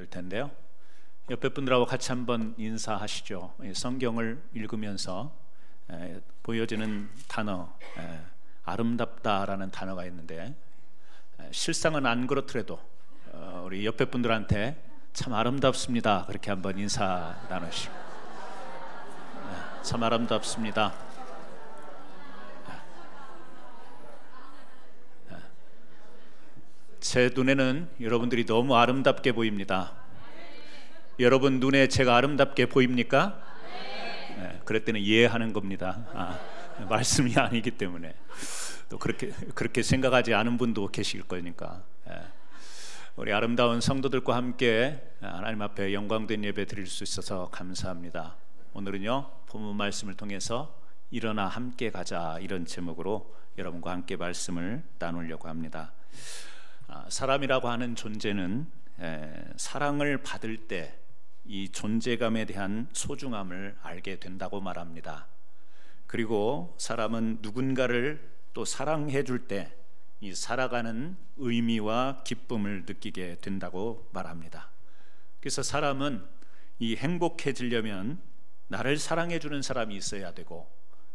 텐데요. 옆에 분들하고 같이 한번 인사하시죠. 성경을 읽으면서 보여지는 단어, 아름답다라는 단어가 있는데, 실상은 안 그렇더라도 우리 옆에 분들한테 참 아름답습니다 그렇게 한번 인사 나누시고, 참 아름답습니다. 제 눈에는 여러분들이 너무 아름답게 보입니다. 여러분 눈에 제가 아름답게 보입니까? 네, 그럴 때는 이해하는 겁니다. 말씀이 아니기 때문에. 또 그렇게 생각하지 않은 분도 계실 거니까. 우리 아름다운 성도들과 함께 하나님 앞에 영광된 예배 드릴 수 있어서 감사합니다. 오늘은요, 본문 말씀을 통해서 일어나 함께 가자, 이런 제목으로 여러분과 함께 말씀을 나누려고 합니다. 사람이라고 하는 존재는 사랑을 받을 때 이 존재감에 대한 소중함을 알게 된다고 말합니다. 그리고 사람은 누군가를 또 사랑해 줄 때 이 살아가는 의미와 기쁨을 느끼게 된다고 말합니다. 그래서 사람은 이 행복해지려면 나를 사랑해 주는 사람이 있어야 되고,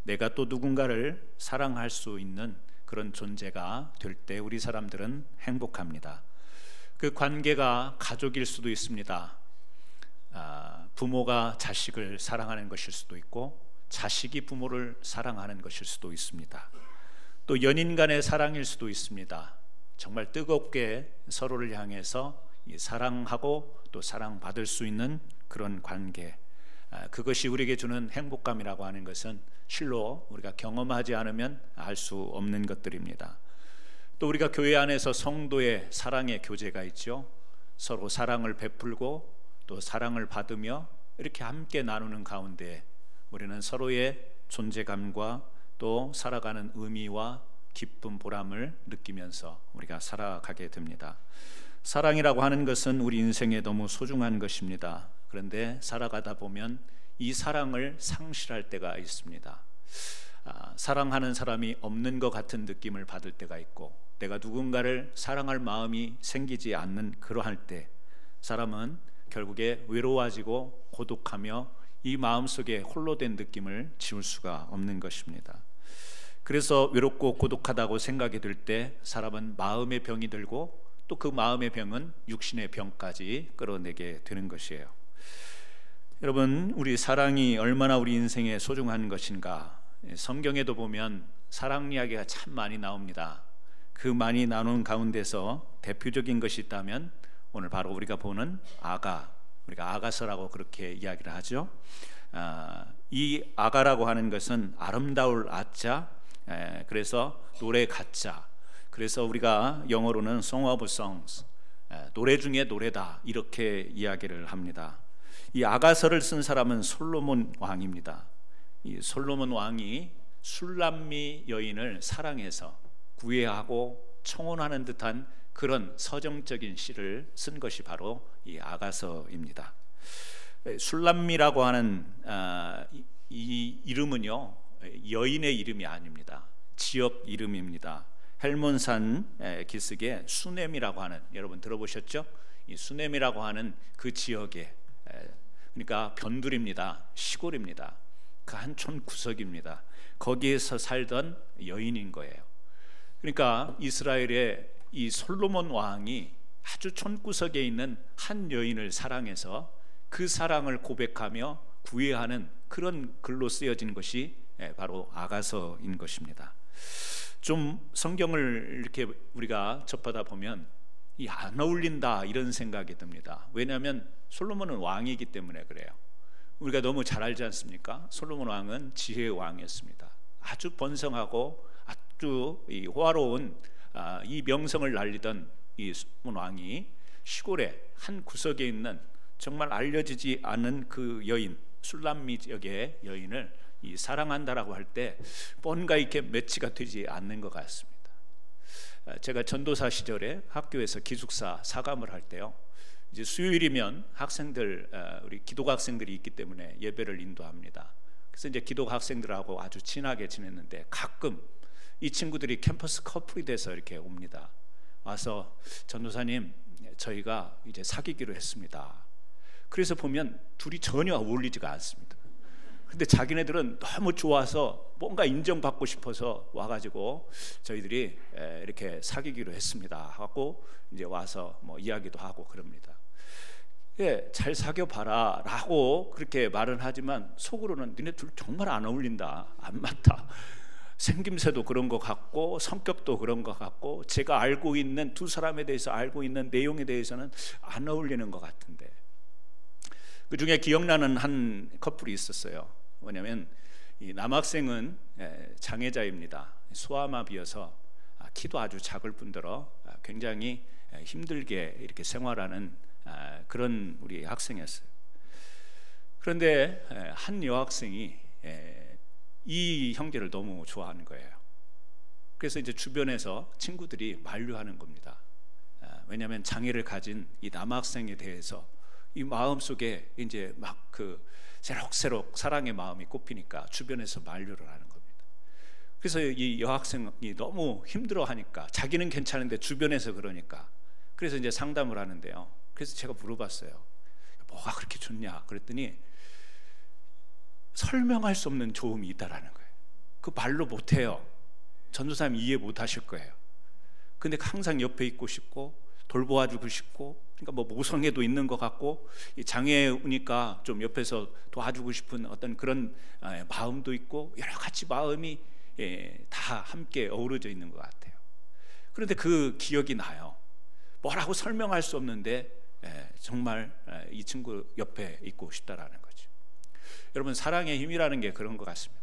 내가 또 누군가를 사랑할 수 있는 그런 존재가 될 때 우리 사람들은 행복합니다. 그 관계가 가족일 수도 있습니다. 부모가 자식을 사랑하는 것일 수도 있고, 자식이 부모를 사랑하는 것일 수도 있습니다. 또 연인 간의 사랑일 수도 있습니다. 정말 뜨겁게 서로를 향해서 사랑하고 또 사랑받을 수 있는 그런 관계, 그것이 우리에게 주는 행복감이라고 하는 것은 실로 우리가 경험하지 않으면 알 수 없는 것들입니다. 또 우리가 교회 안에서 성도의 사랑의 교제가 있죠. 서로 사랑을 베풀고 또 사랑을 받으며 이렇게 함께 나누는 가운데 우리는 서로의 존재감과 또 살아가는 의미와 기쁨, 보람을 느끼면서 우리가 살아가게 됩니다. 사랑이라고 하는 것은 우리 인생에 너무 소중한 것입니다. 그런데 살아가다 보면 이 사랑을 상실할 때가 있습니다. 사랑하는 사람이 없는 것 같은 느낌을 받을 때가 있고, 내가 누군가를 사랑할 마음이 생기지 않는 그러할 때 사람은 결국에 외로워지고 고독하며 이 마음속에 홀로 된 느낌을 지울 수가 없는 것입니다. 그래서 외롭고 고독하다고 생각이 들 때 사람은 마음의 병이 들고, 또 그 마음의 병은 육신의 병까지 끌어내게 되는 것이에요. 여러분, 우리 사랑이 얼마나 우리 인생에 소중한 것인가, 성경에도 보면 사랑 이야기가 참 많이 나옵니다. 그 많이 나누는 가운데서 대표적인 것이 있다면 오늘 바로 우리가 보는 우리가 아가서라고 그렇게 이야기를 하죠. 이 아가라고 하는 것은 아름다울 아자, 그래서 노래 가자, 그래서 우리가 영어로는 Song of Songs, 노래 중에 노래다, 이렇게 이야기를 합니다. 이 아가서를 쓴 사람은 솔로몬 왕입니다. 이 솔로몬 왕이 술람미 여인을 사랑해서 구애하고 청혼하는 듯한 그런 서정적인 시를 쓴 것이 바로 이 아가서입니다. 술람미라고 하는 이 이름은요, 여인의 이름이 아닙니다. 지역 이름입니다. 헬몬산 기슭에 수넴이라고 하는, 여러분 들어보셨죠? 이 수넴이라고 하는 그 지역에, 그러니까 변두리입니다. 시골입니다. 그 한 촌 구석입니다. 거기에서 살던 여인인 거예요. 그러니까 이스라엘의 이 솔로몬 왕이 아주 촌구석에 있는 한 여인을 사랑해서 그 사랑을 고백하며 구애하는 그런 글로 쓰여진 것이 바로 아가서인 것입니다. 좀 성경을 이렇게 우리가 접하다 보면 이 안 어울린다, 이런 생각이 듭니다. 왜냐하면 솔로몬은 왕이기 때문에 그래요. 우리가 너무 잘 알지 않습니까? 솔로몬 왕은 지혜의 왕이었습니다. 아주 번성하고 아주 호화로운 이 명성을 날리던 이 솔로몬 왕이 시골의 한 구석에 있는 정말 알려지지 않은 그 여인, 술람미 지역의 여인을 사랑한다라고 할 때 뭔가 이렇게 매치가 되지 않는 것 같습니다. 제가 전도사 시절에 학교에서 기숙사 사감을 할 때요, 이제 수요일이면 학생들, 우리 기독 학생들이 있기 때문에 예배를 인도합니다. 그래서 이제 기독 학생들하고 아주 친하게 지냈는데 가끔 이 친구들이 캠퍼스 커플이 돼서 이렇게 옵니다. 와서 전도사님, 저희가 이제 사귀기로 했습니다. 그래서 보면 둘이 전혀 어울리지가 않습니다. 근데 자기네들은 너무 좋아서 뭔가 인정받고 싶어서 와가지고 저희들이 이렇게 사귀기로 했습니다 하고 이제 와서 뭐 이야기도 하고 그럽니다. 예, 잘 사귀어봐라 라고 그렇게 말은 하지만 속으로는 니네 둘 정말 안 어울린다, 안 맞다. 생김새도 그런 것 같고 성격도 그런 것 같고 제가 알고 있는 두 사람에 대해서 알고 있는 내용에 대해서는 안 어울리는 것 같은데, 그 중에 기억나는 한 커플이 있었어요. 뭐냐면 이 남학생은 장애자입니다. 소아마비여서 키도 아주 작을 뿐더러 굉장히 힘들게 이렇게 생활하는 그런 우리 학생이었어요. 그런데 한 여학생이 이 형제를 너무 좋아하는 거예요. 그래서 이제 주변에서 친구들이 만류하는 겁니다. 왜냐하면 장애를 가진 이 남학생에 대해서 이 마음속에 이제 막 그 새록새록 사랑의 마음이 꼽히니까 주변에서 만류를 하는 겁니다. 그래서 이 여학생이 너무 힘들어하니까 자기는 괜찮은데 주변에서 그러니까 그래서 이제 상담을 하는데요. 그래서 제가 물어봤어요. 뭐가 그렇게 좋냐? 그랬더니 설명할 수 없는 좋음이 있다라는 거예요. 그 말로 못해요. 전도사님 이해 못하실 거예요. 근데 항상 옆에 있고 싶고 돌보아주고 싶고, 그러니까 뭐 모성애도 있는 것 같고 장애우니까 좀 옆에서 도와주고 싶은 어떤 그런 마음도 있고 여러 가지 마음이 다 함께 어우러져 있는 것 같아요. 그런데 그 기억이 나요. 뭐라고 설명할 수 없는데 정말 이 친구 옆에 있고 싶다라는 거죠. 여러분, 사랑의 힘이라는 게 그런 것 같습니다.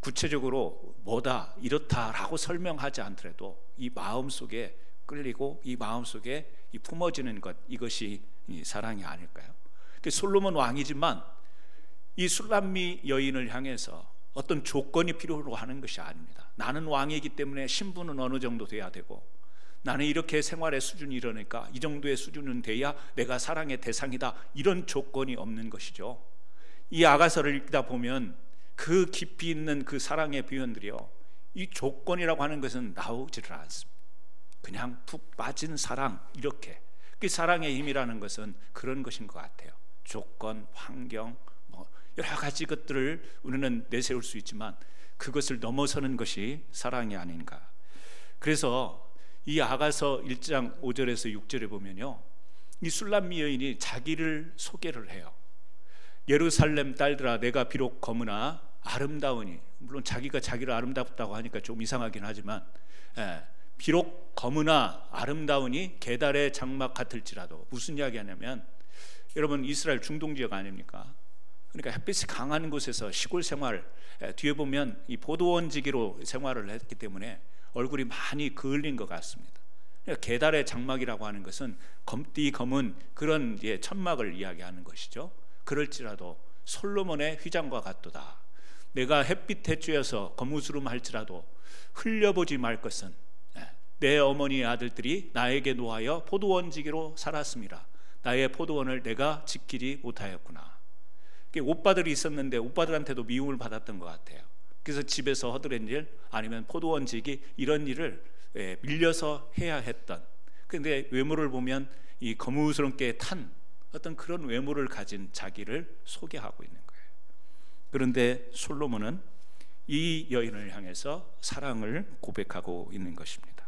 구체적으로 뭐다 이렇다라고 설명하지 않더라도 이 마음속에 끌리고 이 마음속에 이 품어지는 것, 이것이 이 사랑이 아닐까요? 솔로몬 왕이지만 이 술람미 여인을 향해서 어떤 조건이 필요로 하는 것이 아닙니다. 나는 왕이기 때문에 신분은 어느 정도 돼야 되고, 나는 이렇게 생활의 수준이 이러니까 이 정도의 수준은 돼야 내가 사랑의 대상이다, 이런 조건이 없는 것이죠. 이 아가서를 읽다 보면 그 깊이 있는 그 사랑의 표현들이요, 이 조건이라고 하는 것은 나오지를 않습니다. 그냥 푹 빠진 사랑, 이렇게. 그 사랑의 힘이라는 것은 그런 것인 것 같아요. 조건, 환경, 뭐 여러 가지 것들을 우리는 내세울 수 있지만 그것을 넘어서는 것이 사랑이 아닌가. 그래서 이 아가서 1장 5절에서 6절에 보면요, 이 술람미 여인이 자기를 소개를 해요. 예루살렘 딸들아, 내가 비록 검으나 아름다우니, 물론 자기가 자기를 아름답다고 하니까 좀 이상하긴 하지만, 비록 검으나 아름다우니 계달의 장막 같을지라도. 무슨 이야기 하냐면, 여러분 이스라엘 중동 지역 아닙니까? 그러니까 햇빛이 강한 곳에서 시골 생활, 뒤에 보면 이 포도원지기로 생활을 했기 때문에 얼굴이 많이 그을린 것 같습니다. 그러니까 계달의 장막이라고 하는 것은 검디 검은 그런 천막을 이야기하는 것이죠. 그럴지라도 솔로몬의 휘장과 같도다. 내가 햇빛에 쬐어서 거무스름 할지라도 흘려보지 말 것은 내 어머니의 아들들이 나에게 노하여 포도원지기로 살았습니다. 나의 포도원을 내가 지키지 못하였구나. 오빠들이 있었는데 오빠들한테도 미움을 받았던 것 같아요. 그래서 집에서 허드렛 일, 아니면 포도원지기, 이런 일을 밀려서 해야 했던, 그런데 외모를 보면 이 거무스럽게 탄 어떤 그런 외모를 가진 자기를 소개하고 있는 거예요. 그런데 솔로몬은 이 여인을 향해서 사랑을 고백하고 있는 것입니다.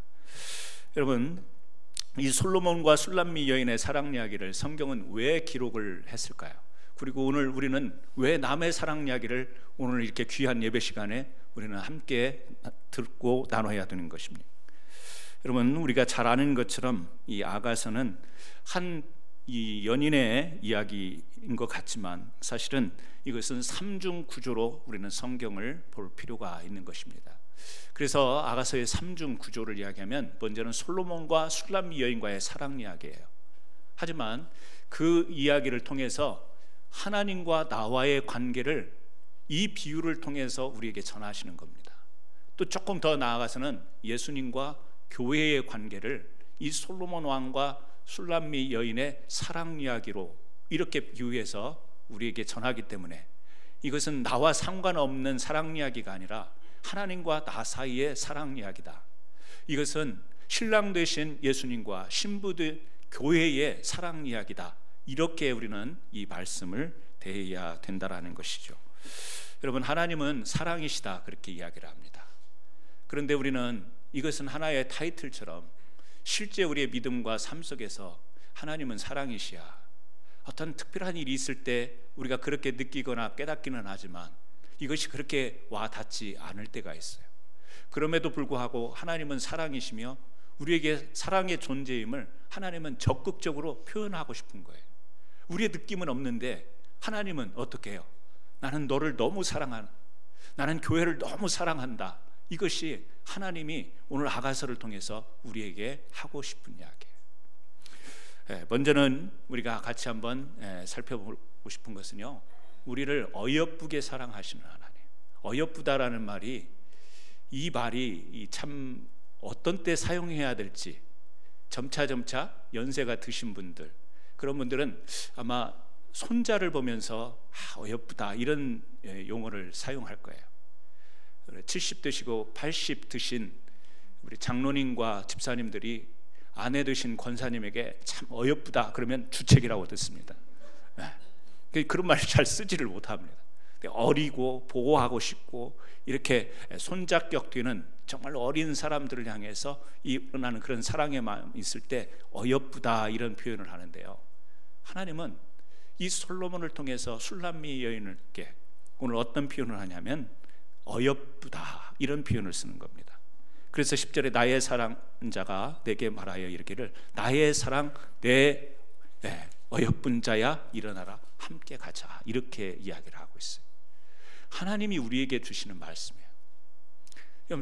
여러분, 이 솔로몬과 술람미 여인의 사랑 이야기를 성경은 왜 기록을 했을까요? 그리고 오늘 우리는 왜 남의 사랑 이야기를 오늘 이렇게 귀한 예배 시간에 우리는 함께 듣고 나눠야 되는 것입니다. 여러분, 우리가 잘 아는 것처럼 이 아가서는 한 이 연인의 이야기인 것 같지만 사실은 이것은 삼중 구조로 우리는 성경을 볼 필요가 있는 것입니다. 그래서 아가서의 삼중 구조를 이야기하면 먼저는 솔로몬과 술람미 여인과의 사랑 이야기예요. 하지만 그 이야기를 통해서 하나님과 나와의 관계를 이 비유를 통해서 우리에게 전하시는 겁니다. 또 조금 더 나아가서는 예수님과 교회의 관계를 이 솔로몬 왕과 술람미 여인의 사랑 이야기로 이렇게 비유해서 우리에게 전하기 때문에 이것은 나와 상관없는 사랑 이야기가 아니라 하나님과 나 사이의 사랑 이야기다. 이것은 신랑 되신 예수님과 신부 교회의 사랑 이야기다. 이렇게 우리는 이 말씀을 대해야 된다라는 것이죠. 여러분, 하나님은 사랑이시다 그렇게 이야기를 합니다. 그런데 우리는 이것은 하나의 타이틀처럼 실제 우리의 믿음과 삶 속에서 하나님은 사랑이시야, 어떤 특별한 일이 있을 때 우리가 그렇게 느끼거나 깨닫기는 하지만 이것이 그렇게 와 닿지 않을 때가 있어요. 그럼에도 불구하고 하나님은 사랑이시며 우리에게 사랑의 존재임을 하나님은 적극적으로 표현하고 싶은 거예요. 우리의 느낌은 없는데 하나님은 어떻게 해요? 나는 너를 너무 사랑한다, 나는 교회를 너무 사랑한다. 이것이 하나님이 오늘 아가서를 통해서 우리에게 하고 싶은 이야기예요. 먼저는 우리가 같이 한번 살펴보고 싶은 것은요, 우리를 어여쁘게 사랑하시는 하나님. 어여쁘다라는 말이, 이 말이 참 어떤 때 사용해야 될지 점차 연세가 드신 분들, 그런 분들은 아마 손자를 보면서 어여쁘다 이런 용어를 사용할 거예요. 70 드시고 80 드신 우리 장로님과 집사님들이 아내 되신 권사님에게 참 어여쁘다 그러면 주책이라고 듣습니다. 그런 말을 잘 쓰지를 못합니다. 어리고 보호하고 싶고 이렇게 손자격 뒤는 정말 어린 사람들을 향해서 일어나는 그런 사랑의 마음이 있을 때 어여쁘다 이런 표현을 하는데요, 하나님은 이 솔로몬을 통해서 술람미 여인에게 오늘 어떤 표현을 하냐면 어여쁘다 이런 표현을 쓰는 겁니다. 그래서 10절에 나의 사랑자가 내게 말하여 이르기를 나의 사랑 내 어여쁜 자야 일어나라 함께 가자, 이렇게 이야기를 하고 있어요. 하나님이 우리에게 주시는 말씀이에요.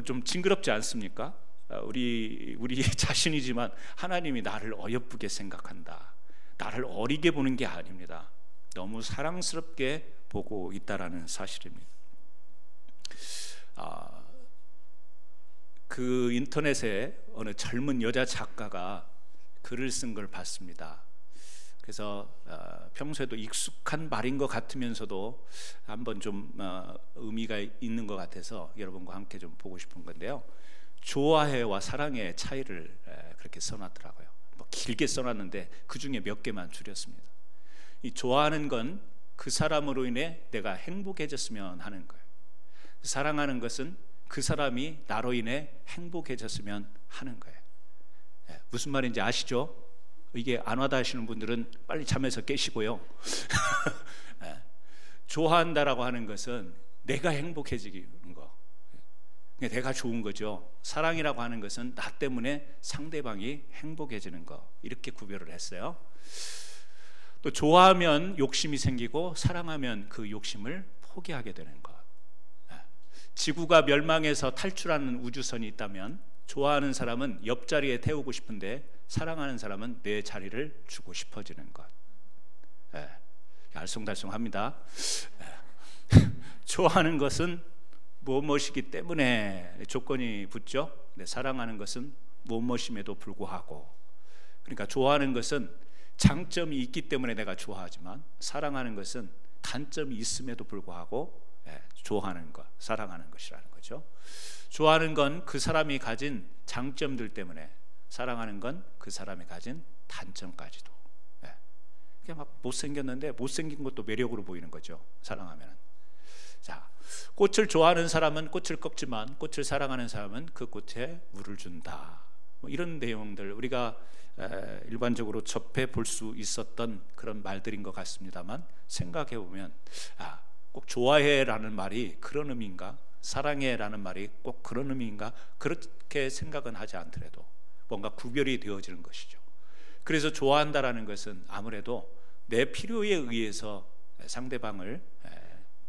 좀 징그럽지 않습니까? 우리 자신이지만 하나님이 나를 어여쁘게 생각한다, 나를 어리게 보는 게 아닙니다. 너무 사랑스럽게 보고 있다라는 사실입니다. 그 인터넷에 어느 젊은 여자 작가가 글을 쓴 걸 봤습니다. 그래서 평소에도 익숙한 말인 것 같으면서도 한번 좀 의미가 있는 것 같아서 여러분과 함께 좀 보고 싶은 건데요, 좋아해와 사랑의 차이를 그렇게 써놨더라고요. 뭐 길게 써놨는데 그 중에 몇 개만 줄였습니다. 이 좋아하는 건 그 사람으로 인해 내가 행복해졌으면 하는 거예요. 사랑하는 것은 그 사람이 나로 인해 행복해졌으면 하는 거예요. 무슨 말인지 아시죠? 이게 안 와닿 하시는 분들은 빨리 잠에서 깨시고요. 좋아한다라고 하는 것은 내가 행복해지는 거, 내가 좋은 거죠. 사랑이라고 하는 것은 나 때문에 상대방이 행복해지는 거, 이렇게 구별을 했어요. 또 좋아하면 욕심이 생기고 사랑하면 그 욕심을 포기하게 되는 것. 지구가 멸망해서 탈출하는 우주선이 있다면 좋아하는 사람은 옆자리에 태우고 싶은데 사랑하는 사람은 내 자리를 주고 싶어지는 것. 알쏭달쏭합니다. 좋아하는 것은 무엇이기 때문에 조건이 붙죠. 사랑하는 것은 무엇임에도 불구하고, 그러니까 좋아하는 것은 장점이 있기 때문에 내가 좋아하지만 사랑하는 것은 단점이 있음에도 불구하고 좋아하는 것, 사랑하는 것이라는 거죠. 좋아하는 건 그 사람이 가진 장점들 때문에, 사랑하는 건 그 사람이 가진 단점까지도. 그냥 막 못생겼는데 못생긴 것도 매력으로 보이는 거죠, 사랑하면. 자, 꽃을 좋아하는 사람은 꽃을 꺾지만 꽃을 사랑하는 사람은 그 꽃에 물을 준다. 뭐 이런 내용들 우리가 일반적으로 접해 볼 수 있었던 그런 말들인 것 같습니다만, 생각해 보면 꼭 좋아해라는 말이 그런 의미인가, 사랑해라는 말이 꼭 그런 의미인가, 그렇게 생각은 하지 않더라도 뭔가 구별이 되어지는 것이죠. 그래서 좋아한다라는 것은 아무래도 내 필요에 의해서 상대방을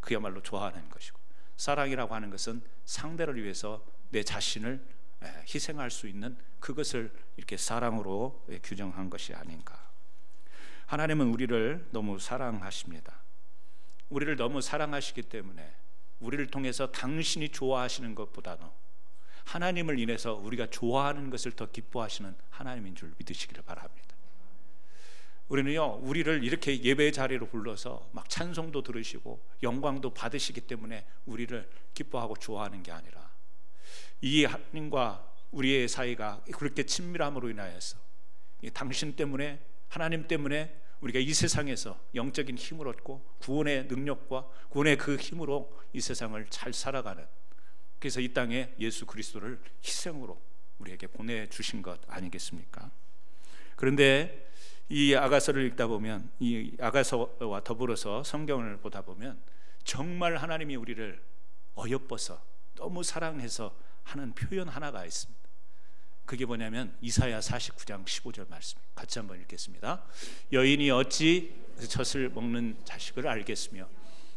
그야말로 좋아하는 것이고, 사랑이라고 하는 것은 상대를 위해서 내 자신을 희생할 수 있는 그것을 이렇게 사랑으로 규정한 것이 아닌가. 하나님은 우리를 너무 사랑하십니다. 우리를 너무 사랑하시기 때문에 우리를 통해서 당신이 좋아하시는 것보다도 하나님을 인해서 우리가 좋아하는 것을 더 기뻐하시는 하나님인 줄 믿으시기를 바랍니다. 우리는요, 우리를 이렇게 예배 자리로 불러서 막 찬송도 들으시고 영광도 받으시기 때문에 우리를 기뻐하고 좋아하는 게 아니라, 이 하나님과 우리의 사이가 그렇게 친밀함으로 인하여서 당신 때문에, 하나님 때문에 우리가 이 세상에서 영적인 힘을 얻고 구원의 능력과 구원의 그 힘으로 이 세상을 잘 살아가는, 그래서 이 땅에 예수 그리스도를 희생으로 우리에게 보내주신 것 아니겠습니까? 그런데 이 아가서를 읽다 보면, 이 아가서와 더불어서 성경을 보다 보면 정말 하나님이 우리를 어여뻐서 너무 사랑해서 하는 표현 하나가 있습니다. 그게 뭐냐면 이사야 49장 15절 말씀, 같이 한번 읽겠습니다. 여인이 어찌 젖을 먹는 자식을 알겠으며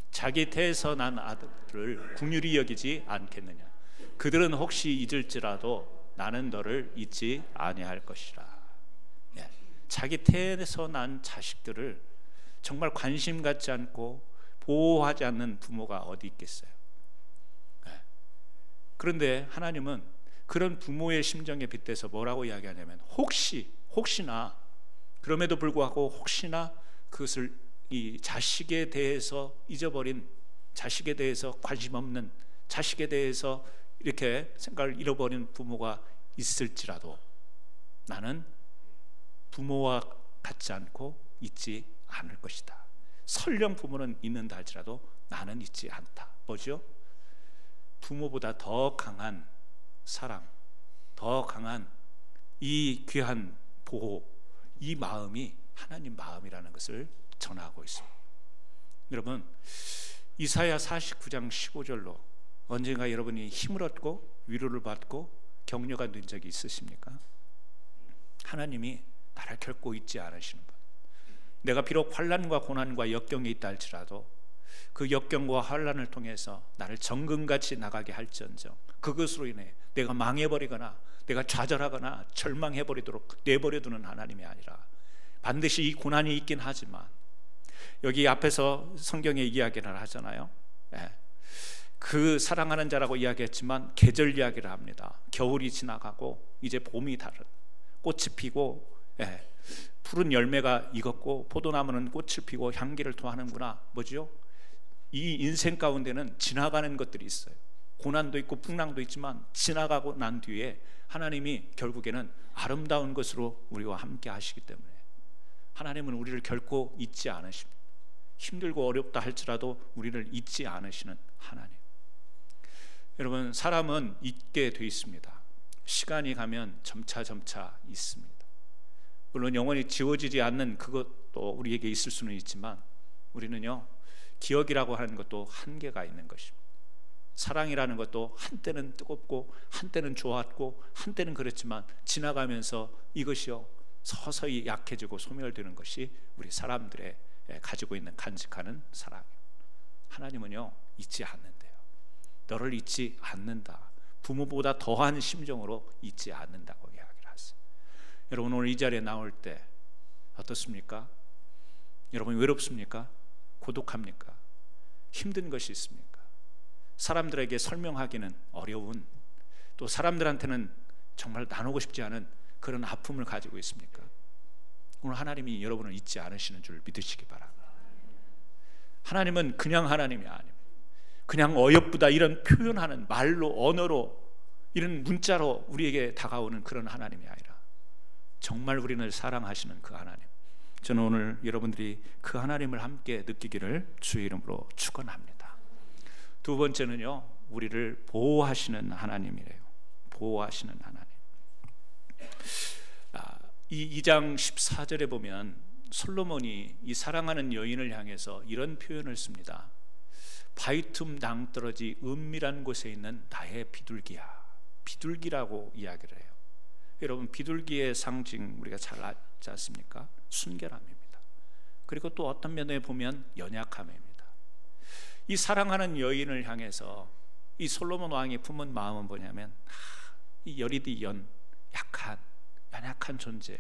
자기 태에서 난 아들을 긍휼히 여기지 않겠느냐. 그들은 혹시 잊을지라도 나는 너를 잊지 아니할 것이라. 예. 자기 태에서 난 자식들을 정말 관심 갖지 않고 보호하지 않는 부모가 어디 있겠어요? 예. 그런데 하나님은 그런 부모의 심정에 빗대서 뭐라고 이야기하냐면, 혹시나, 그럼에도 불구하고 혹시나 그것을 이 자식에 대해서 잊어버린, 자식에 대해서 관심 없는, 자식에 대해서 이렇게 생각을 잃어버린 부모가 있을지라도 나는 부모와 같지 않고 잊지 않을 것이다. 설령 부모는 있는다 할지라도 나는 잊지 않다. 뭐죠? 부모보다 더 강한 사랑, 더 강한 이 귀한 보호, 이 마음이 하나님 마음이라는 것을 전하고 있습니다. 여러분, 이사야 49장 15절로 언젠가 여러분이 힘을 얻고 위로를 받고 격려가 된 적이 있으십니까? 하나님이 나를 결코 잊지 않으시는 분, 내가 비록 환난과 고난과 역경에 있다 할지라도 그 역경과 환난을 통해서 나를 정금같이 나가게 할지언정 그것으로 인해 내가 망해버리거나 내가 좌절하거나 절망해버리도록 내버려두는 하나님이 아니라, 반드시 이 고난이 있긴 하지만 여기 앞에서 성경에 이야기를 하잖아요. 그 사랑하는 자라고 이야기했지만 계절 이야기를 합니다. 겨울이 지나가고 이제 봄이 다른, 꽃이 피고 푸른 열매가 익었고 포도나무는 꽃을 피고 향기를 토하는구나. 뭐죠? 이 인생 가운데는 지나가는 것들이 있어요. 고난도 있고 풍랑도 있지만 지나가고 난 뒤에 하나님이 결국에는 아름다운 것으로 우리와 함께 하시기 때문에 하나님은 우리를 결코 잊지 않으십니다. 힘들고 어렵다 할지라도 우리를 잊지 않으시는 하나님. 여러분, 사람은 잊게 돼 있습니다. 시간이 가면 점차 있습니다. 물론 영원히 지워지지 않는 그것도 우리에게 있을 수는 있지만 우리는요, 기억이라고 하는 것도 한계가 있는 것입니다. 사랑이라는 것도 한때는 뜨겁고 한때는 좋았고 한때는 그랬지만 지나가면서 이것이요 서서히 약해지고 소멸되는 것이 우리 사람들의 가지고 있는 간직하는 사랑이에요. 하나님은요 잊지 않는데요. 너를 잊지 않는다. 부모보다 더한 심정으로 잊지 않는다고 이야기를 하세요. 여러분, 오늘 이 자리에 나올 때 어떻습니까? 여러분, 외롭습니까? 고독합니까? 힘든 것이 있습니까? 사람들에게 설명하기는 어려운, 또 사람들한테는 정말 나누고 싶지 않은 그런 아픔을 가지고 있습니까? 오늘 하나님이 여러분을 잊지 않으시는 줄 믿으시기 바랍니다. 하나님은 그냥 하나님이 아닙니다. 그냥 어여쁘다 이런 표현하는 말로, 언어로, 이런 문자로 우리에게 다가오는 그런 하나님이 아니라 정말 우리를 사랑하시는 그 하나님. 저는 오늘 여러분들이 그 하나님을 함께 느끼기를 주의 이름으로 축원합니다. 두 번째는요, 우리를 보호하시는 하나님이래요. 보호하시는 하나님. 이 2장 14절에 보면 솔로몬이 이 사랑하는 여인을 향해서 이런 표현을 씁니다. 바위틈 낭떠러지 은밀한 곳에 있는 나의 비둘기야. 비둘기라고 이야기를 해요. 여러분, 비둘기의 상징 우리가 잘 알지 않습니까? 순결함입니다. 그리고 또 어떤 면에 보면 연약함입니다. 이 사랑하는 여인을 향해서 이 솔로몬 왕이 품은 마음은 뭐냐면, 이 여리디연, 연약한 존재,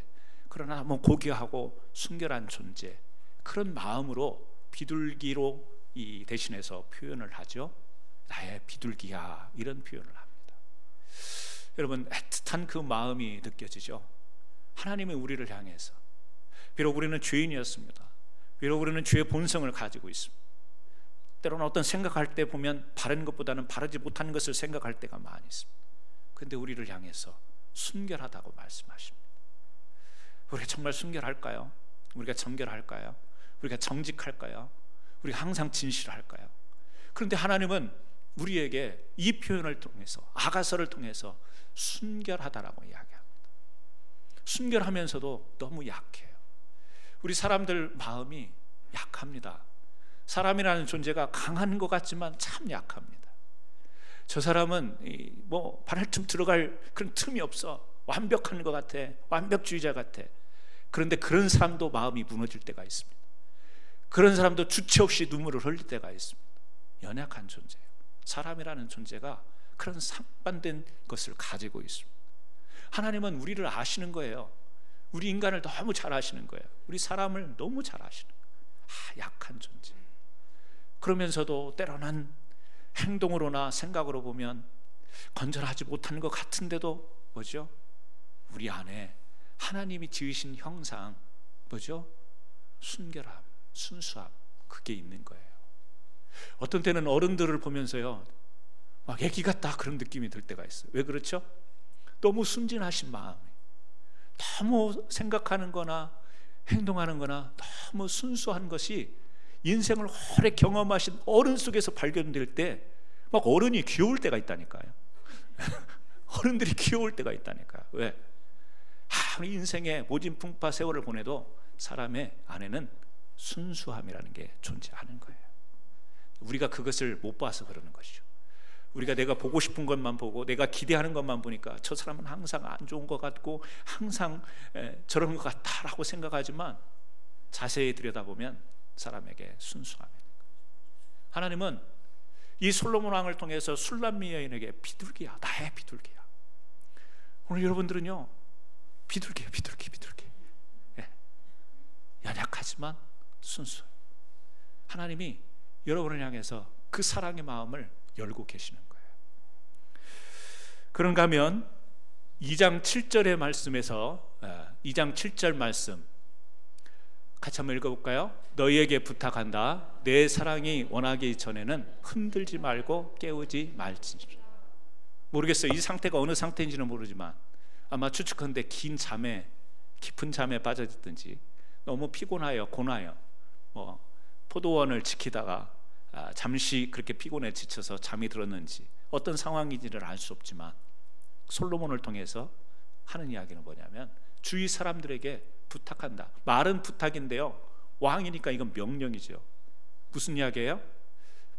그러나 너무 고귀하고 순결한 존재, 그런 마음으로 비둘기로 이 대신해서 표현을 하죠. 나의 비둘기야, 이런 표현을 합니다. 여러분, 애틋한 그 마음이 느껴지죠. 하나님이 우리를 향해서, 비록 우리는 죄인이었습니다. 비록 우리는 죄의 본성을 가지고 있습니다. 때로는 어떤 생각할 때 보면 바른 것보다는 바르지 못한 것을 생각할 때가 많이 있습니다. 그런데 우리를 향해서 순결하다고 말씀하십니다. 우리가 정말 순결할까요? 우리가 정결할까요? 우리가 정직할까요? 우리가 항상 진실할까요? 그런데 하나님은 우리에게 이 표현을 통해서, 아가서를 통해서 순결하다라고 이야기합니다. 순결하면서도 너무 약해요. 우리 사람들 마음이 약합니다. 사람이라는 존재가 강한 것 같지만 참 약합니다. 저 사람은 뭐 발을 좀 들어갈 그런 틈이 없어, 완벽한 것 같아, 완벽주의자 같아. 그런데 그런 사람도 마음이 무너질 때가 있습니다. 그런 사람도 주체 없이 눈물을 흘릴 때가 있습니다. 연약한 존재예요. 사람이라는 존재가 그런 상반된 것을 가지고 있습니다. 하나님은 우리를 아시는 거예요. 우리 인간을 너무 잘 아시는 거예요. 우리 사람을 너무 잘 아시는 거예요. 약한 존재. 그러면서도 때로는 행동으로나 생각으로 보면 건전하지 못한 것 같은데도 뭐죠? 우리 안에 하나님이 지으신 형상, 뭐죠? 순결함, 순수함, 그게 있는 거예요. 어떤 때는 어른들을 보면서요, 막 애기 같다 그런 느낌이 들 때가 있어요. 왜 그렇죠? 너무 순진하신 마음이, 너무 생각하는 거나 행동하는 거나 너무 순수한 것이 인생을 오래 경험하신 어른 속에서 발견될 때 막 어른이 귀여울 때가 있다니까요. 어른들이 귀여울 때가 있다니까요. 왜? 우리 인생의 모진풍파 세월을 보내도 사람의 안에는 순수함이라는 게 존재하는 거예요. 우리가 그것을 못 봐서 그러는 것이죠. 우리가 내가 보고 싶은 것만 보고 내가 기대하는 것만 보니까 저 사람은 항상 안 좋은 것 같고 항상 저런 것 같다라고 생각하지만 자세히 들여다보면 사람에게 순수함이 있는 거예요. 하나님은 이 솔로몬 왕을 통해서 술람미 여인에게 비둘기야, 나의 비둘기야. 오늘 여러분들은요, 비둘기야, 비둘기. 예. 연약하지만 순수해요. 하나님이 여러분을 향해서 그 사랑의 마음을 열고 계시는 거예요. 그런가 하면 2장 7절의 말씀에서 2장 7절 말씀 같이 한번 읽어볼까요? 너희에게 부탁한다. 내 사랑이 원하기 전에는 흔들지 말고 깨우지 말지니라. 모르겠어요. 이 상태가 어느 상태인지는 모르지만 아마 추측컨대 깊은 잠에 빠져있든지 너무 피곤하여 고나요. 포도원을 지키다가 잠시 그렇게 피곤에 지쳐서 잠이 들었는지 어떤 상황인지를 알 수 없지만 솔로몬을 통해서 하는 이야기는 뭐냐면 주위 사람들에게 부탁한다. 말은 부탁인데요, 왕이니까 이건 명령이죠. 무슨 이야기예요?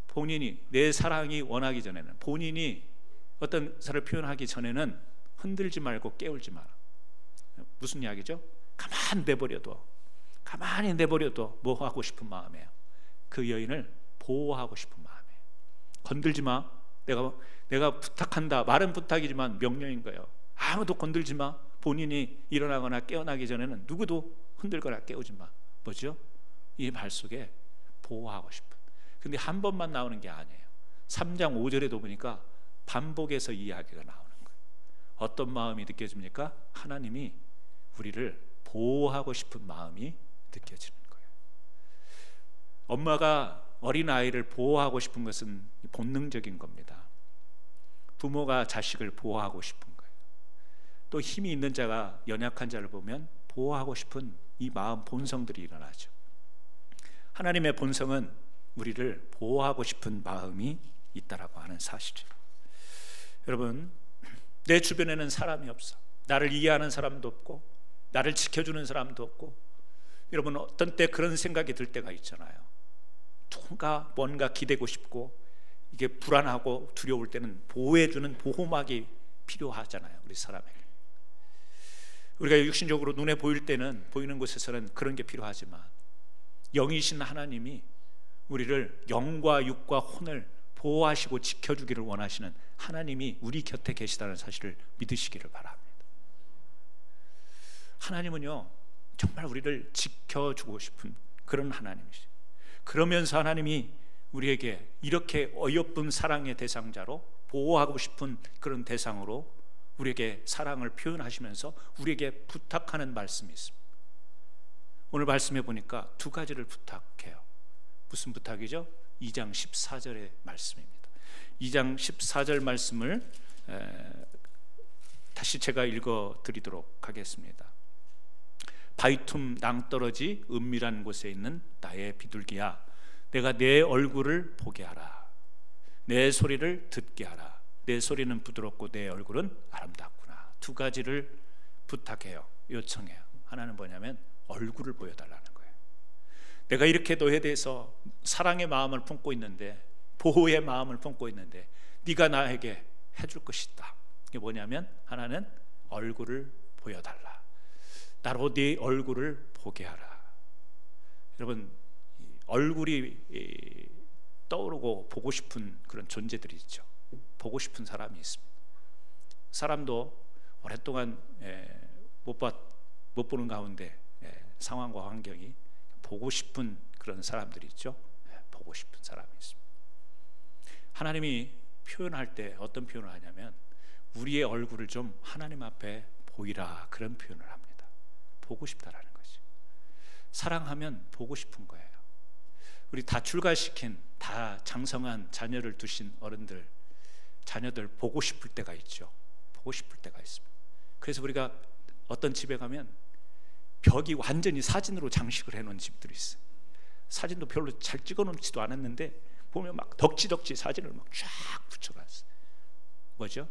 본인이 내 사랑이 원하기 전에는, 본인이 어떤 사를 표현하기 전에는 흔들지 말고 깨울지 마라. 무슨 이야기죠? 가만히 내버려도 뭐 하고 싶은 마음이에요? 그 여인을 보호하고 싶은 마음이에요. 건들지 마. 내가 부탁한다. 말은 부탁이지만 명령인 거예요. 아무도 건들지 마. 본인이 일어나거나 깨어나기 전에는 누구도 흔들거나 깨우지 마. 뭐죠? 이 말 속에 보호하고 싶은. 근데 한 번만 나오는 게 아니에요. 3장 5절에도 보니까 반복해서 이야기가 나오는 거예요. 어떤 마음이 느껴집니까? 하나님이 우리를 보호하고 싶은 마음이 느껴지는 거예요. 엄마가 어린아이를 보호하고 싶은 것은 본능적인 겁니다. 부모가 자식을 보호하고 싶은 거예요. 또 힘이 있는 자가 연약한 자를 보면 보호하고 싶은 이 마음 본성들이 일어나죠. 하나님의 본성은 우리를 보호하고 싶은 마음이 있다라고 하는 사실이에요. 여러분, 내 주변에는 사람이 없어. 나를 이해하는 사람도 없고 나를 지켜주는 사람도 없고. 여러분, 어떤 때 그런 생각이 들 때가 있잖아요. 누군가 뭔가 기대고 싶고 이게 불안하고 두려울 때는 보호해주는 보호막이 필요하잖아요. 우리 사람에게. 우리가 육신적으로 눈에 보일 때는, 보이는 곳에서는 그런 게 필요하지만 영이신 하나님이 우리를 영과 육과 혼을 보호하시고 지켜주기를 원하시는 하나님이 우리 곁에 계시다는 사실을 믿으시기를 바랍니다. 하나님은요, 정말 우리를 지켜주고 싶은 그런 하나님이시죠. 그러면서 하나님이 우리에게 이렇게 어여쁜 사랑의 대상자로, 보호하고 싶은 그런 대상으로 우리에게 사랑을 표현하시면서 우리에게 부탁하는 말씀이 있습니다. 오늘 말씀해 보니까 두 가지를 부탁해요. 무슨 부탁이죠? 2장 14절의 말씀입니다. 2장 14절 말씀을 다시 제가 읽어 드리도록 하겠습니다. 바위틈 낭떠러지 은밀한 곳에 있는 나의 비둘기야, 내가 내 얼굴을 보게 하라. 내 소리를 듣게 하라. 내 소리는 부드럽고 내 얼굴은 아름답구나. 두 가지를 부탁해요. 요청해요. 하나는 뭐냐면 얼굴을 보여달라는 거예요. 내가 이렇게 너에 대해서 사랑의 마음을 품고 있는데, 보호의 마음을 품고 있는데 네가 나에게 해줄 것이 있다. 이게 뭐냐면 하나는 얼굴을 보여달라. 나로 네 얼굴을 보게 하라. 여러분, 얼굴이 떠오르고 보고 싶은 그런 존재들이 있죠. 보고 싶은 사람이 있습니다. 사람도 오랫동안 못 보는 가운데 상황과 환경이 보고 싶은 그런 사람들이 있죠. 보고 싶은 사람이 있습니다. 하나님이 표현할 때 어떤 표현을 하냐면 우리의 얼굴을 좀 하나님 앞에 보이라, 그런 표현을 합니다. 보고 싶다라는 거죠. 사랑하면 보고 싶은 거예요. 우리 다 출가시킨, 다 장성한 자녀를 두신 어른들, 자녀들 보고 싶을 때가 있죠. 보고 싶을 때가 있습니다. 그래서 우리가 어떤 집에 가면 벽이 완전히 사진으로 장식을 해놓은 집들이 있어요. 사진도 별로 잘 찍어놓지도 않았는데 보면 막 덕지덕지 사진을 막 쫙 붙여놨어요. 뭐죠?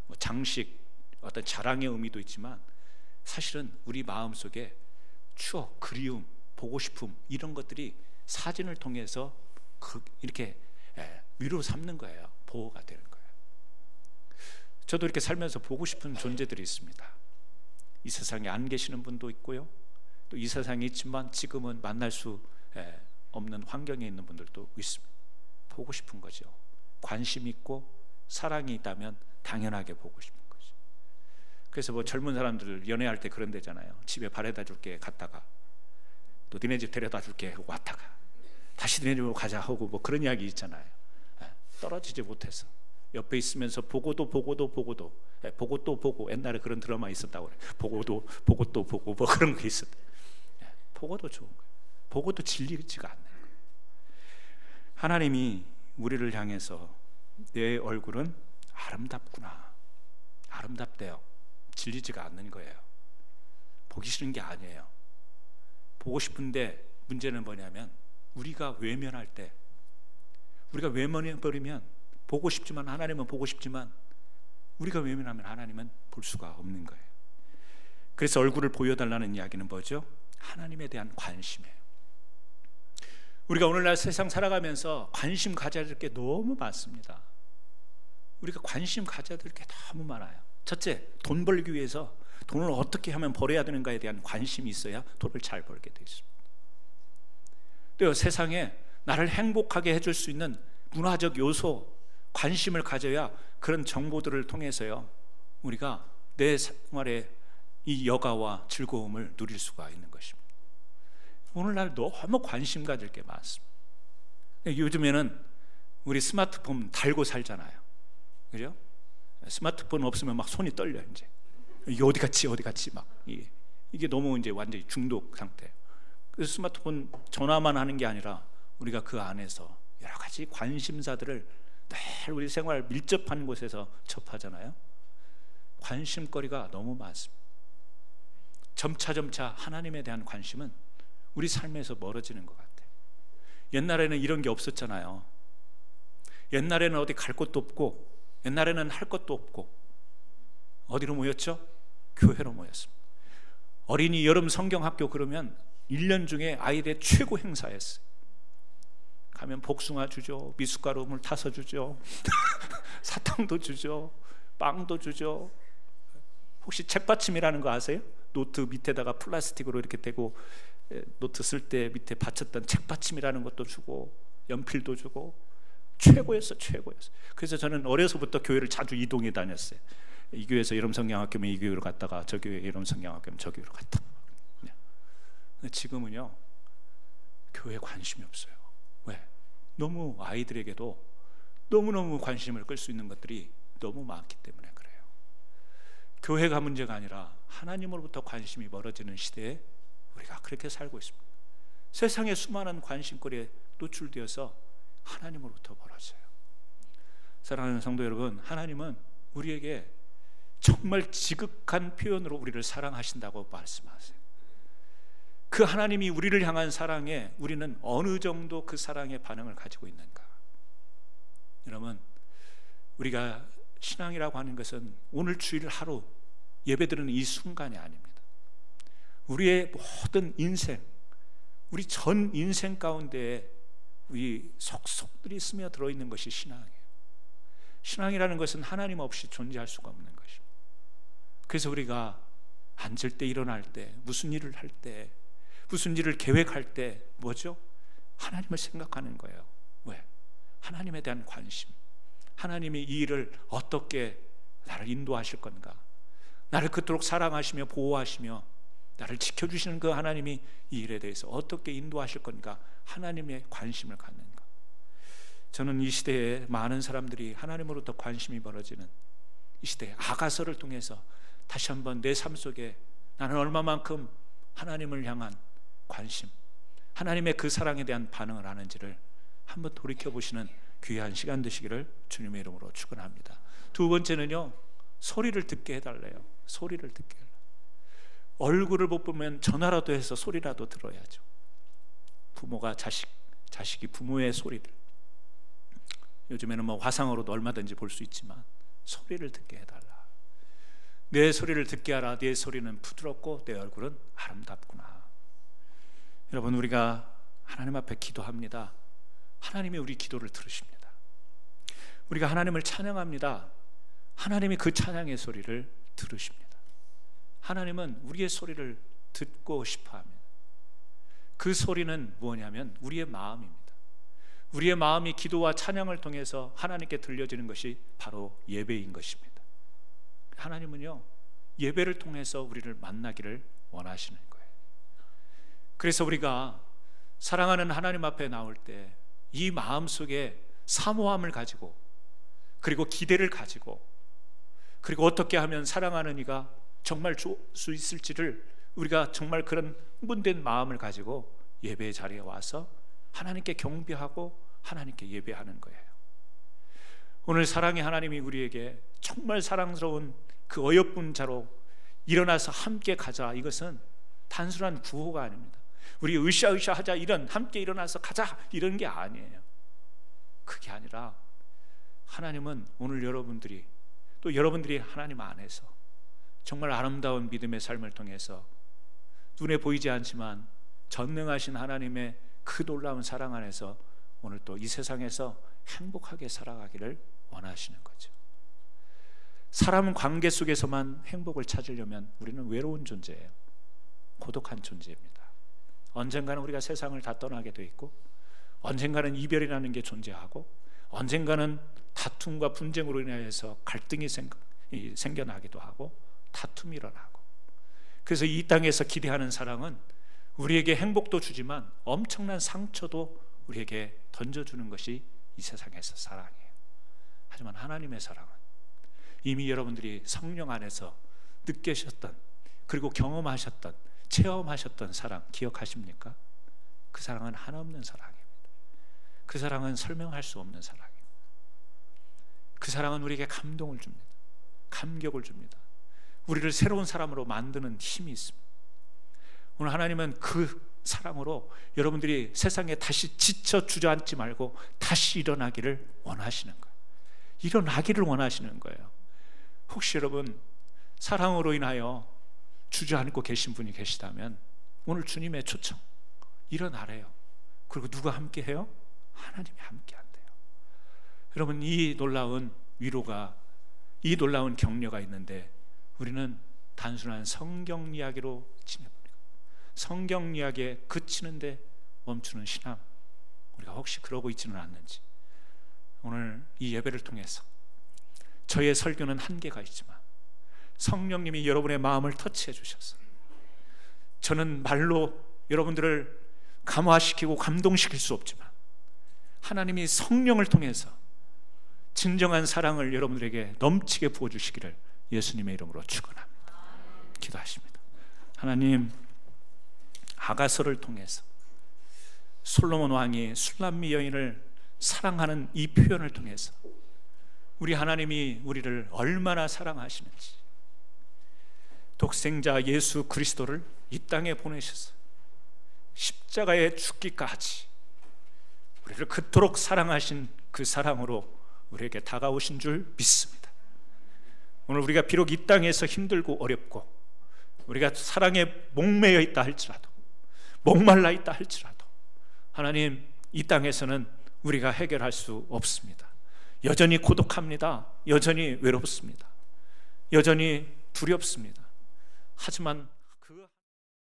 뭐 장식, 어떤 자랑의 의미도 있지만 사실은 우리 마음속에 추억, 그리움, 보고 싶음, 이런 것들이 사진을 통해서 이렇게 위로 삼는 거예요. 보호가 되는 거예요. 저도 이렇게 살면서 보고 싶은 존재들이 있습니다. 이 세상에 안 계시는 분도 있고요, 또 이 세상에 있지만 지금은 만날 수 없는 환경에 있는 분들도 있습니다. 보고 싶은 거죠. 관심 있고 사랑이 있다면 당연하게 보고 싶은 거죠. 그래서 뭐 젊은 사람들 연애할 때 그런 데잖아요. 집에 바래다 줄게 갔다가 또 니네 집 데려다 줄게 하고 왔다가 다시 니네 집으로 가자 하고 뭐 그런 이야기 있잖아요. 떨어지지 못해서 옆에 있으면서 보고도 보고 또 보고, 옛날에 그런 드라마 있었다고 그래. 보고 또 보고 뭐 그런 게 있었다. 보고도 좋은 거예요. 보고도 질리지가 않는 거예요. 하나님이 우리를 향해서 내 얼굴은 아름답구나, 아름답대요. 질리지가 않는 거예요. 보기 싫은 게 아니에요. 보고 싶은데 문제는 뭐냐면 우리가 외면할 때, 우리가 외면해버리면, 보고 싶지만 하나님은 보고 싶지만 우리가 외면하면 하나님은 볼 수가 없는 거예요. 그래서 얼굴을 보여달라는 이야기는 뭐죠? 하나님에 대한 관심이에요. 우리가 오늘날 세상 살아가면서 관심 가져야 될 게 너무 많습니다. 우리가 관심 가져야 될 게 너무 많아요. 첫째, 돈 벌기 위해서 돈을 어떻게 하면 벌어야 되는가에 대한 관심이 있어야 돈을 잘 벌게 되어 있습니다. 또 세상에 나를 행복하게 해줄 수 있는 문화적 요소, 관심을 가져야 그런 정보들을 통해서요 우리가 내 생활에 이 여가와 즐거움을 누릴 수가 있는 것입니다. 오늘날 너무 관심 가질 게 많습니다. 요즘에는 우리 스마트폰 달고 살잖아요. 그죠? 스마트폰 없으면 막 손이 떨려. 이제 이게 어디 갔지 막 이게 너무 이제 완전히 중독 상태예요. 그래서 스마트폰 전화만 하는 게 아니라 우리가 그 안에서 여러 가지 관심사들을 늘 우리 생활 밀접한 곳에서 접하잖아요. 관심거리가 너무 많습니다. 점차 하나님에 대한 관심은 우리 삶에서 멀어지는 것 같아요. 옛날에는 이런 게 없었잖아요. 옛날에는 어디 갈 곳도 없고, 옛날에는 할 것도 없고, 어디로 모였죠? 교회로 모였습니다. 어린이 여름 성경학교 그러면 1년 중에 아이들의 최고 행사였어요. 가면 복숭아 주죠, 미숫가루 물 타서 주죠, 사탕도 주죠, 빵도 주죠. 혹시 책받침이라는 거 아세요? 노트 밑에다가 플라스틱으로 이렇게 대고 노트 쓸 때 밑에 받쳤던 책받침이라는 것도 주고, 연필도 주고. 최고였어. 그래서 저는 어려서부터 교회를 자주 이동해 다녔어요. 이 교회에서 여름성경학교면 이 교회로 갔다가 저 교회 여름성경학교면 저 교회로 갔다. 근데 지금은요 교회에 관심이 없어요. 왜? 너무 아이들에게도 너무너무 관심을 끌 수 있는 것들이 너무 많기 때문에 그래요. 교회가 문제가 아니라 하나님으로부터 관심이 멀어지는 시대에 우리가 그렇게 살고 있습니다. 세상의 수많은 관심거리에 노출되어서 하나님으로부터 멀어져요. 사랑하는 성도 여러분, 하나님은 우리에게 정말 지극한 표현으로 우리를 사랑하신다고 말씀하세요. 그 하나님이 우리를 향한 사랑에 우리는 어느 정도 그 사랑의 반응을 가지고 있는가? 여러분, 우리가 신앙이라고 하는 것은 오늘 주일 하루 예배드리는 이 순간이 아닙니다. 우리의 모든 인생, 우리 전 인생 가운데에 우리 속속들이 스며들어 있는 것이 신앙이에요. 신앙이라는 것은 하나님 없이 존재할 수가 없는 것입니다. 그래서 우리가 앉을 때, 일어날 때, 무슨 일을 할 때, 무슨 일을 계획할 때 뭐죠? 하나님을 생각하는 거예요. 왜? 하나님에 대한 관심, 하나님이 이 일을 어떻게 나를 인도하실 건가, 나를 그토록 사랑하시며 보호하시며 나를 지켜주시는 그 하나님이 이 일에 대해서 어떻게 인도하실 건가, 하나님의 관심을 갖는가. 저는 이 시대에 많은 사람들이 하나님으로부터 관심이 멀어지는 이 시대에 아가서를 통해서 다시 한번 내 삶 속에 나는 얼마만큼 하나님을 향한 관심, 하나님의 그 사랑에 대한 반응을 하는지를 한번 돌이켜보시는 귀한 시간 되시기를 주님의 이름으로 축원합니다. 두 번째는요, 소리를 듣게 해달래요. 소리를 듣게 해달래요. 얼굴을 못 보면 전화라도 해서 소리라도 들어야죠. 부모가 자식이 부모의 소리들, 요즘에는 뭐 화상으로도 얼마든지 볼 수 있지만 소리를 듣게 해달라. 내 소리를 듣게 하라. 내 소리는 부드럽고 내 얼굴은 아름답구나. 여러분, 우리가 하나님 앞에 기도합니다. 하나님이 우리 기도를 들으십니다. 우리가 하나님을 찬양합니다. 하나님이 그 찬양의 소리를 들으십니다. 하나님은 우리의 소리를 듣고 싶어 합니다. 그 소리는 뭐냐면 우리의 마음입니다. 우리의 마음이 기도와 찬양을 통해서 하나님께 들려지는 것이 바로 예배인 것입니다. 하나님은요, 예배를 통해서 우리를 만나기를 원하시는 거예요. 그래서 우리가 사랑하는 하나님 앞에 나올 때 이 마음 속에 사모함을 가지고, 그리고 기대를 가지고, 그리고 어떻게 하면 사랑하는 이가 정말 줄 수 있을지를 우리가 정말 그런 흥분된 마음을 가지고 예배의 자리에 와서 하나님께 경배하고 하나님께 예배하는 거예요. 오늘 사랑의 하나님이 우리에게 정말 사랑스러운 그 어여쁜 자로 일어나서 함께 가자, 이것은 단순한 구호가 아닙니다. 우리 으쌰으쌰 하자, 이런 함께 일어나서 가자, 이런 게 아니에요. 그게 아니라 하나님은 오늘 여러분들이, 또 여러분들이 하나님 안에서 정말 아름다운 믿음의 삶을 통해서 눈에 보이지 않지만 전능하신 하나님의 그 놀라운 사랑 안에서 오늘 또 이 세상에서 행복하게 살아가기를 원하시는 거죠. 사람 관계 속에서만 행복을 찾으려면 우리는 외로운 존재예요. 고독한 존재입니다. 언젠가는 우리가 세상을 다 떠나게 돼 있고, 언젠가는 이별이라는 게 존재하고, 언젠가는 다툼과 분쟁으로 인해서 갈등이 생겨나기도 하고 다툼이 일어나고, 그래서 이 땅에서 기대하는 사랑은 우리에게 행복도 주지만 엄청난 상처도 우리에게 던져주는 것이 이 세상에서 사랑이에요. 하지만 하나님의 사랑은 이미 여러분들이 성령 안에서 느끼셨던, 그리고 경험하셨던, 체험하셨던 사랑 기억하십니까? 그 사랑은 한없는 사랑입니다. 그 사랑은 설명할 수 없는 사랑이에요. 그 사랑은 우리에게 감동을 줍니다. 감격을 줍니다. 우리를 새로운 사람으로 만드는 힘이 있습니다. 오늘 하나님은 그 사랑으로 여러분들이 세상에 다시 지쳐 주저앉지 말고 다시 일어나기를 원하시는 거예요. 일어나기를 원하시는 거예요. 혹시 여러분 사랑으로 인하여 주저앉고 계신 분이 계시다면 오늘 주님의 초청, 일어나래요. 그리고 누가 함께 해요? 하나님이 함께 한대요. 여러분, 이 놀라운 위로가, 이 놀라운 격려가 있는데 우리는 단순한 성경 이야기로 지내버리고 성경 이야기에 그치는데 멈추는 신앙, 우리가 혹시 그러고 있지는 않는지, 오늘 이 예배를 통해서 저의 설교는 한계가 있지만 성령님이 여러분의 마음을 터치해 주셔서, 저는 말로 여러분들을 감화시키고 감동시킬 수 없지만 하나님이 성령을 통해서 진정한 사랑을 여러분들에게 넘치게 부어주시기를 예수님의 이름으로 축원합니다. 기도하십니다. 하나님, 아가서를 통해서 솔로몬 왕이 술람미 여인을 사랑하는 이 표현을 통해서 우리 하나님이 우리를 얼마나 사랑하시는지, 독생자 예수 그리스도를 이 땅에 보내셔서 십자가에 죽기까지 우리를 그토록 사랑하신 그 사랑으로 우리에게 다가오신 줄 믿습니다. 오늘 우리가 비록 이 땅에서 힘들고 어렵고 우리가 사랑에 목매여 있다 할지라도, 목말라 있다 할지라도 하나님, 이 땅에서는 우리가 해결할 수 없습니다. 여전히 고독합니다. 여전히 외롭습니다. 여전히 두렵습니다. 하지만